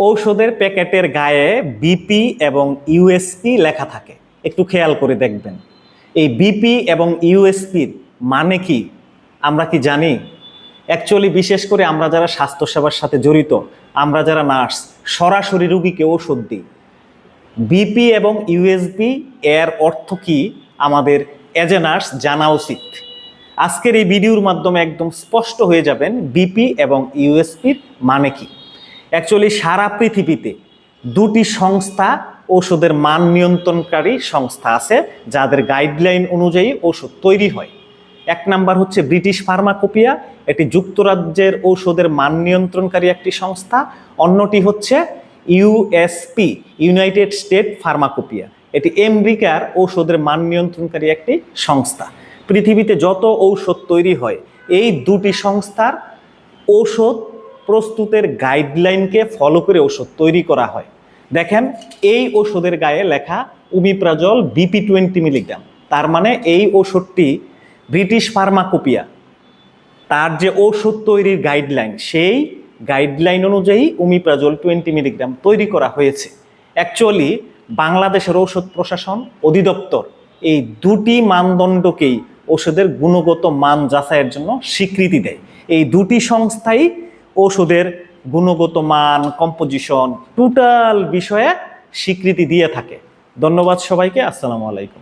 ঔষধের প্যাকেটের গায়ে বিপি এবং ইউএসপি লেখা থাকে, একটু খেয়াল করে দেখবেন। এই বিপি এবং ইউএসপির মানে কি আমরা কি জানি? অ্যাকচুয়ালি বিশেষ করে আমরা যারা স্বাস্থ্যসেবার সাথে জড়িত, আমরা যারা নার্স, সরাসরি রুগীকে ওষুধ দিই। বিপি এবং ইউএসপি এর অর্থ কি আমাদের এজ এ নার্স জানা উচিত। আজকের এই ভিডিওর মাধ্যমে একদম স্পষ্ট হয়ে যাবেন বিপি এবং ইউএসপির মানে কি। অ্যাকচুয়ালি সারা পৃথিবীতে দুটি সংস্থা ওষুধের মান নিয়ন্ত্রণকারী সংস্থা আছে, যাদের গাইডলাইন অনুযায়ী ওষুধ তৈরি হয়। এক নাম্বার হচ্ছে ব্রিটিশ ফার্মাকোপিয়া, এটি যুক্তরাজ্যের ঔষধের মান নিয়ন্ত্রণকারী একটি সংস্থা। অন্যটি হচ্ছে ইউএসপি, ইউনাইটেড স্টেট ফার্মাকোপিয়া, এটি আমেরিকার ঔষধের মান নিয়ন্ত্রণকারী একটি সংস্থা। পৃথিবীতে যত ঔষধ তৈরি হয় এই দুটি সংস্থার ঔষধ প্রস্তুতের গাইডলাইনকে ফলো করে ওষুধ তৈরি করা হয়। দেখেন এই ওষুধের গায়ে লেখা ওমিপ্রাজল বিপি 20 মিলিগ্রাম, তার মানে এই ওষুধটি ব্রিটিশ ফার্মাকোপিয়া তার যে ওষুধ তৈরির গাইডলাইন, সেই গাইডলাইন অনুযায়ী ওমিপ্রাজল 20 মিলিগ্রাম তৈরি করা হয়েছে। অ্যাকচুয়ালি বাংলাদেশের ঔষধ প্রশাসন অধিদপ্তর এই দুটি মানদণ্ডকেই ওষুধের গুণগত মান যাচাইয়ের জন্য স্বীকৃতি দেয়। এই দুটি সংস্থাই ওষুধের গুণগত মান, কম্পোজিশন, টোটাল বিষয়ে স্বীকৃতি দিয়ে থাকে। ধন্যবাদ সবাইকে। আসসালামু আলাইকুম।